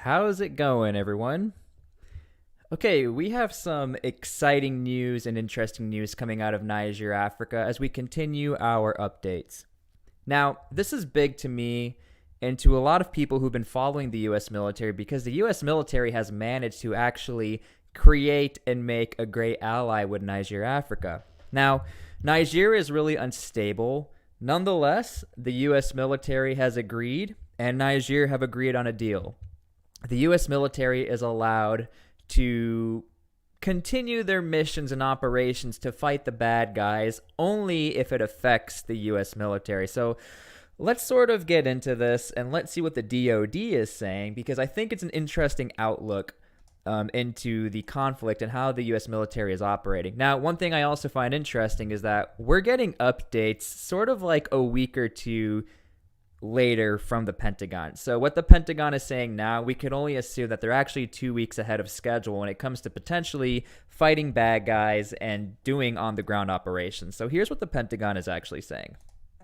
How's it going, everyone? Okay, we have some exciting news and interesting news coming out of Niger, Africa, as we continue our updates. Now, this is big to me and to a lot of people who've been following the US military because the US military has managed to actually create and make a great ally with Niger, Africa. Now, Niger is really unstable. Nonetheless, the US military has agreed and Niger have agreed on a deal. The US military is allowed to continue their missions and operations to fight the bad guys only if it affects the US military. So let's sort of get into this and let's see what the DoD is saying, because I think it's an interesting outlook into the conflict and how the US military is operating. Now, one thing I also find interesting is that we're getting updates sort of like a week or two later from the Pentagon. So what the Pentagon is saying now, we can only assume that they're actually 2 weeks ahead of schedule when it comes to potentially fighting bad guys and doing on-the-ground operations. So here's what the Pentagon is actually saying.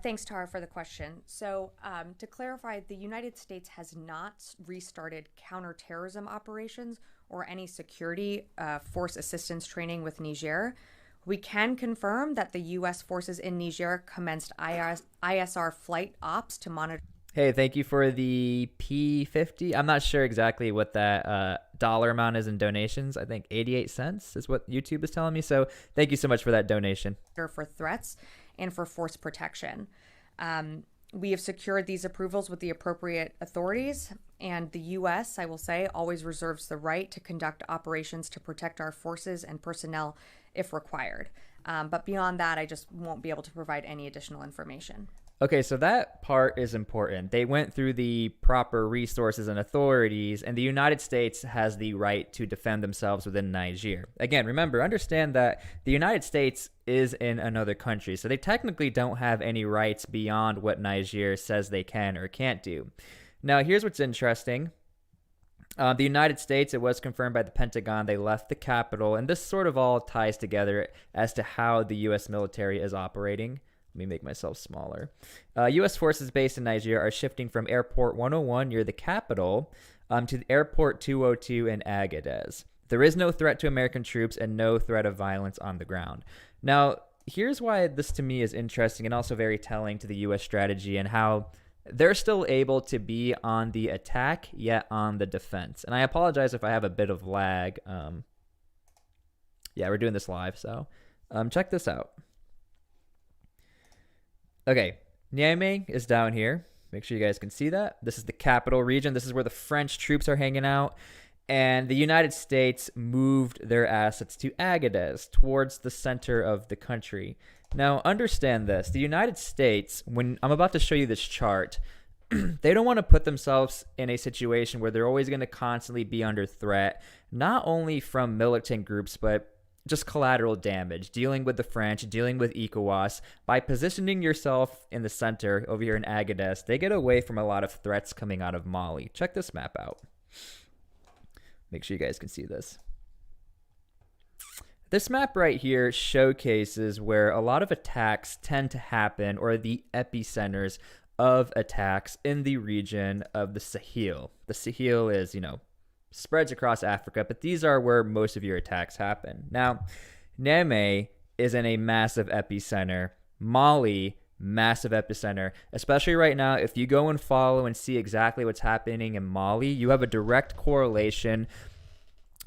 Thanks, Tara, for the question. So, to clarify, the United States has not restarted counterterrorism operations or any security force assistance training with Niger. We can confirm that the U.S. forces in Niger commenced ISR flight ops to monitor. Hey, thank you for the P50. I'm not sure exactly what that dollar amount is in donations. I think 88 cents is what YouTube is telling me. So thank you so much for that donation. For threats and for force protection. We have secured these approvals with the appropriate authorities, and the U.S., I will say, always reserves the right to conduct operations to protect our forces and personnel if required. But beyond that, I just won't be able to provide any additional information. Okay, so that part is important. They went through the proper resources and authorities, and the United States has the right to defend themselves within Niger. Again, remember, understand that the United States is in another country, so they technically don't have any rights beyond what Niger says they can or can't do. Now, here's what's interesting. The United States, it was confirmed by the Pentagon, they left the capital, and this sort of all ties together as to how the U.S. military is operating. Let me make myself smaller. U.S. forces based in Niger are shifting from Airport 101 near the capital to Airport 202 in Agadez. There is no threat to American troops and no threat of violence on the ground. Now, here's why this to me is interesting and also very telling to the U.S. strategy and how they're still able to be on the attack yet on the defense. And I apologize if I have a bit of lag. Yeah, we're doing this live, so check this out. Okay, Niamey is down here. Make sure you guys can see that. This is the capital region. This is where the French troops are hanging out. And the United States moved their assets to Agadez, towards the center of the country. Now, understand this. The United States, when I'm about to show you this chart, they don't want to put themselves in a situation where they're always going to constantly be under threat, not only from militant groups, but just collateral damage, dealing with the French, dealing with ECOWAS. By positioning yourself in the center over here in Agadez, they get away from a lot of threats coming out of Mali. Check this map out. Make sure you guys can see this. This map right here showcases where a lot of attacks tend to happen, or the epicenters of attacks in the region of the Sahel. The Sahel is, spreads across Africa, but these are where most of your attacks happen. Now, Niamey is in a massive epicenter. Mali, massive epicenter. Especially right now, if you go and follow and see exactly what's happening in Mali, you have a direct correlation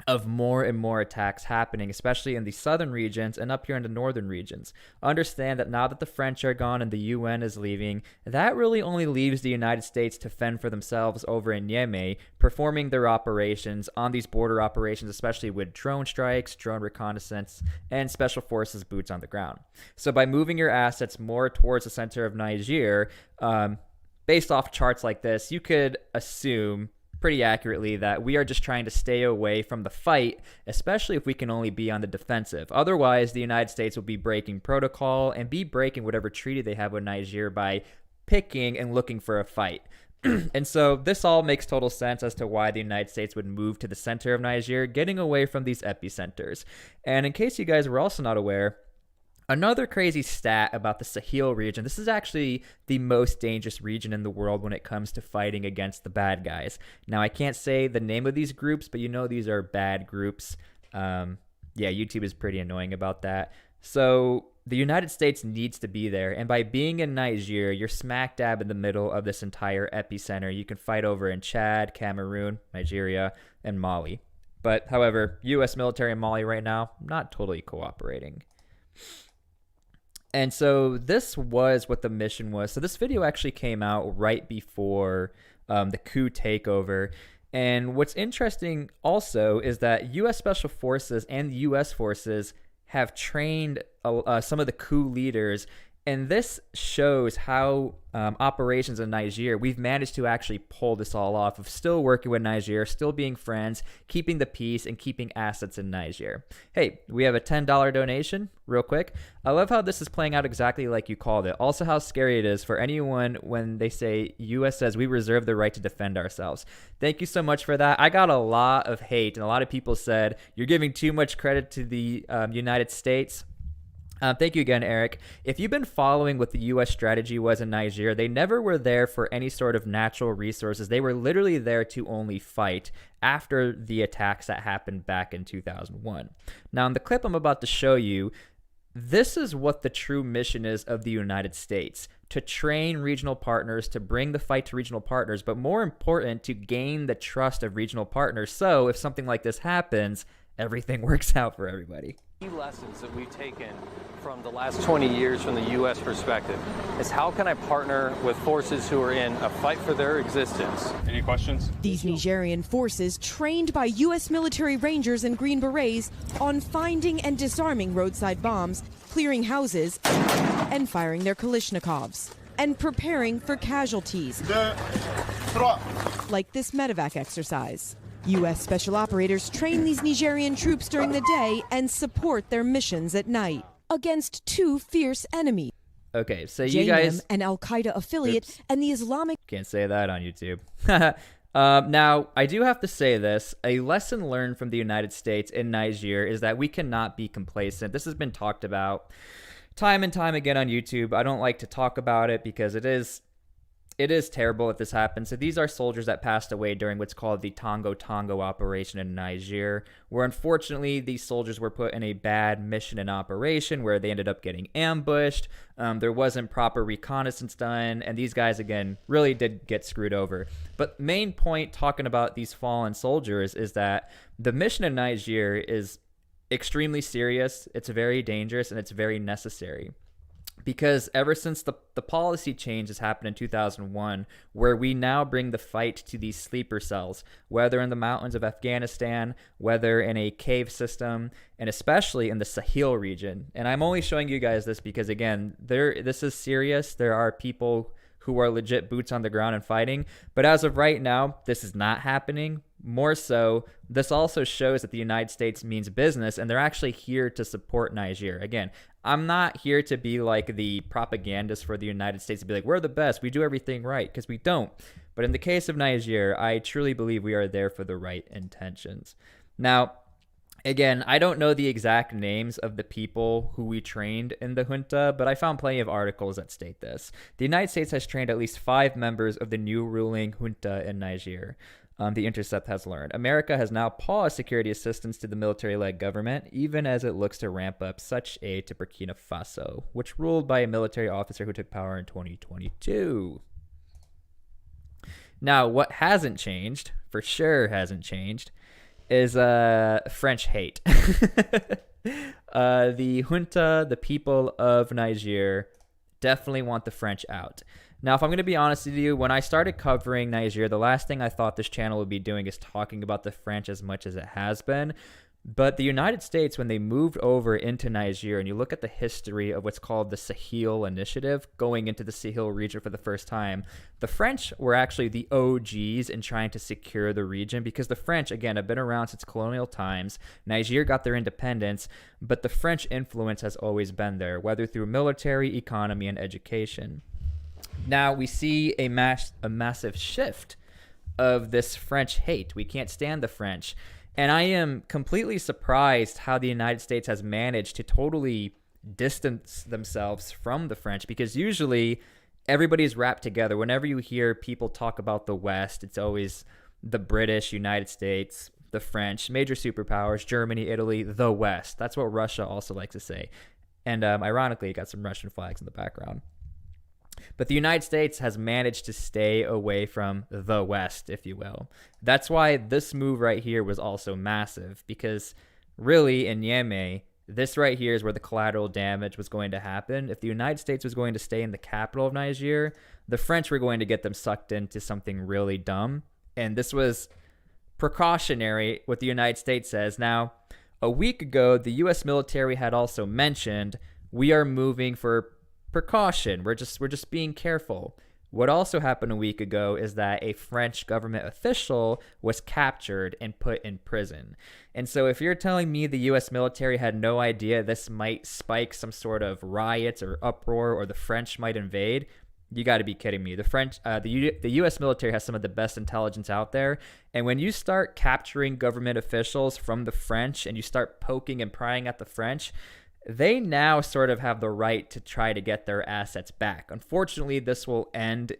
of more and more attacks happening, especially in the southern regions and up here in the northern regions. Understand that now that the French are gone and the UN is leaving, that really only leaves the United States to fend for themselves over in Niamey, performing their operations on these border operations, especially with drone strikes, drone reconnaissance, and special forces boots on the ground. So by moving your assets more towards the center of Niger, based off charts like this, you could assume pretty accurately that we are just trying to stay away from the fight, especially if we can only be on the defensive. Otherwise, the United States will be breaking protocol and be breaking whatever treaty they have with Niger by picking and looking for a fight. And so this all makes total sense as to why the United States would move to the center of Niger, getting away from these epicenters. And in case you guys were also not aware, Another crazy stat about the Sahel region, this is actually the most dangerous region in the world when it comes to fighting against the bad guys. Now, I can't say the name of these groups, but you know these are bad groups. Yeah, YouTube is pretty annoying about that. So the United States needs to be there. And by being in Niger, you're smack dab in the middle of this entire epicenter. You can fight over in Chad, Cameroon, Nigeria, and Mali. But however, U.S. military in Mali right now, not totally cooperating. And so this was what the mission was. So this video actually came out right before the coup takeover. And what's interesting also is that U.S. Special Forces and U.S. forces have trained some of the coup leaders. And this shows how operations in Niger, we've managed to actually pull this all off of still working with Niger, still being friends, keeping the peace, and keeping assets in Niger. Hey, we have a $10 donation, real quick. I love how this is playing out exactly like you called it. Also how scary it is for anyone when they say U.S. says we reserve the right to defend ourselves. Thank you so much for that. I got a lot of hate, and a lot of people said, you're giving too much credit to the United States. Thank you again, Eric. If you've been following what the U.S. strategy was in Niger, they never were there for any sort of natural resources. They were literally there to only fight after the attacks that happened back in 2001. Now, in the clip I'm about to show you, this is what the true mission is of the United States: to train regional partners, to bring the fight to regional partners, but more important, to gain the trust of regional partners. So if something like this happens, everything works out for everybody. Key lessons that we've taken from the last 20 years from the U.S. perspective is how can I partner with forces who are in a fight for their existence? Any questions? These Nigerian forces, trained by U.S. military rangers and Green Berets on finding and disarming roadside bombs, clearing houses, and firing their Kalashnikovs, and preparing for casualties, like this medevac exercise. U.S. special operators train these Nigerian troops during the day and support their missions at night against two fierce enemies. Okay, so you guys... an Al-Qaeda affiliate, Oops. and the Islamic... Can't say that on YouTube. Now, I do have to say this. A lesson learned from the United States in Niger is that we cannot be complacent. This has been talked about time and time again on YouTube. I don't like to talk about it because it is terrible if this happens. So these are soldiers that passed away during what's called the Tongo Tongo operation in Niger, where unfortunately these soldiers were put in a bad mission and operation where they ended up getting ambushed. There wasn't proper reconnaissance done, and these guys, again, really did get screwed over. But main point talking about these fallen soldiers is that the mission in Niger is extremely serious, it's very dangerous, and it's very necessary. Because ever since the policy change has happened in 2001, where we now bring the fight to these sleeper cells, whether in the mountains of Afghanistan, whether in a cave system, and especially in the Sahel region. And I'm only showing you guys this because, again, this is serious. There are people who are legit boots on the ground and fighting. But as of right now, this is not happening. More so, this also shows that the United States means business, and they're actually here to support Niger. Again, I'm not here to be like the propagandist for the United States to be like, we're the best, we do everything right, because we don't. But in the case of Niger, I truly believe we are there for the right intentions. Now, again, I don't know the exact names of the people who we trained in the junta, but I found plenty of articles that state this. The United States has trained at least 5 members of the new ruling junta in Niger. The Intercept has learned. America has now paused security assistance to the military-led government, even as it looks to ramp up such aid to Burkina Faso, which ruled by a military officer who took power in 2022. Now, what hasn't changed, for sure hasn't changed, is French hate. The junta, the people of Niger, definitely want the French out. Now, if I'm going to be honest with you, when I started covering Niger, the last thing I thought this channel would be doing is talking about the French as much as it has been. But the United States, when they moved over into Niger, and you look at the history of what's called the Sahel Initiative, going into the Sahel region for the first time, the French were actually the OGs in trying to secure the region, because the French, again, have been around since colonial times. Niger got their independence, but the French influence has always been there, whether through military, economy, and education. Now we see a massive shift of this French hate. We can't stand the French. And I am completely surprised how the United States has managed to totally distance themselves from the French, because usually everybody's wrapped together. Whenever you hear people talk about the West, it's always the British, United States, the French, major superpowers, Germany, Italy, the West. That's what Russia also likes to say. And ironically, it got some Russian flags in the background. But the United States has managed to stay away from the West, if you will. That's why this move right here was also massive, because really in Niamey, this right here is where the collateral damage was going to happen. If the United States was going to stay in the capital of Niger, the French were going to get them sucked into something really dumb. And this was precautionary, what the United States says. Now, a week ago, the U.S. military had also mentioned, we are moving for precaution. We're just being careful. What also happened a week ago is that a French government official was captured and put in prison. And so if you're telling me the U.S. military had no idea this might spike some sort of riots or uproar, or the French might invade, you got to be kidding me. The U.S. military has some of the best intelligence out there. And when you start capturing government officials from the French and you start poking and prying at the French, they now sort of have the right to try to get their assets back. Unfortunately, this will end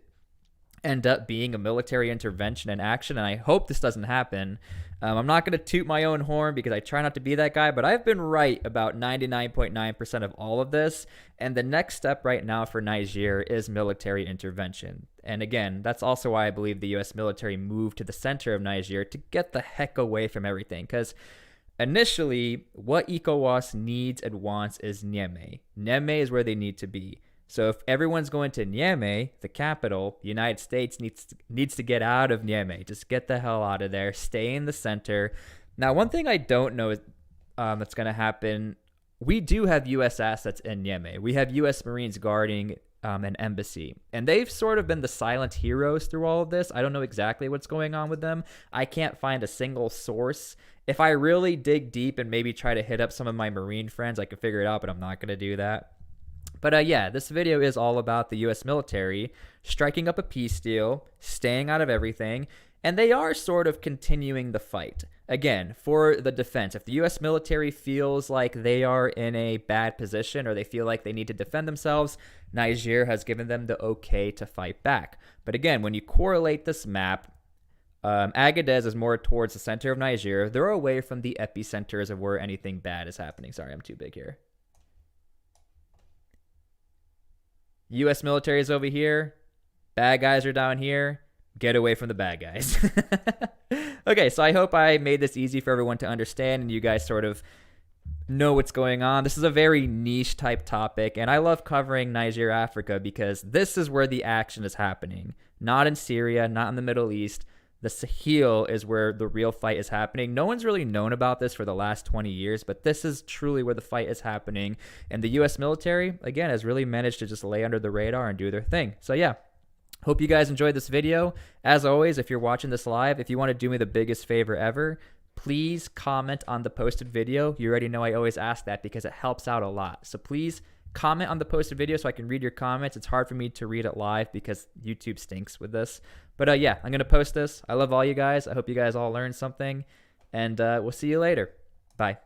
up being a military intervention in action, and I hope this doesn't happen. I'm not going to toot my own horn because I try not to be that guy, but I've been right about 99.9% of all of this, and the next step right now for Niger is military intervention. And again, that's also why I believe the U.S. military moved to the center of Niger to get the heck away from everything, because initially, what ECOWAS needs and wants is Niamey. Niamey is where they need to be. So if everyone's going to Niamey, the capital, the United States needs to get out of Niamey. Just get the hell out of there. Stay in the center. Now, one thing I don't know is that's going to happen. We do have U.S. assets in Niamey. We have U.S. Marines guarding an embassy. And they've sort of been the silent heroes through all of this. I don't know exactly what's going on with them. I can't find a single source. If I really dig deep and maybe try to hit up some of my Marine friends, I could figure it out, but I'm not going to do that. But yeah, this video is all about the U.S. military striking up a peace deal, staying out of everything, and they are sort of continuing the fight. Again, for the defense, if the U.S. military feels like they are in a bad position or they feel like they need to defend themselves, Niger has given them the okay to fight back. But again, when you correlate this map, Agadez is more towards the center of Niger. They're away from the epicenters of where anything bad is happening. Sorry, I'm too big here. U.S. military is over here. Bad guys are down here. Get away from the bad guys. Okay, so I hope I made this easy for everyone to understand and you guys sort of know what's going on. This is a very niche type topic, and I love covering Niger, Africa, because this is where the action is happening. Not in Syria, not in the Middle East. The Sahel is where the real fight is happening. No one's really known about this for the last 20 years, but this is truly where the fight is happening. And the U.S. military, again, has really managed to just lay under the radar and do their thing. So yeah, hope you guys enjoyed this video. As always, if you're watching this live, if you want to do me the biggest favor ever, please comment on the posted video. You already know I always ask that because it helps out a lot. So please comment on the posted video so I can read your comments. It's hard for me to read it live because YouTube stinks with this. But yeah, I'm going to post this. I love all you guys. I hope you guys all learned something. And we'll see you later. Bye.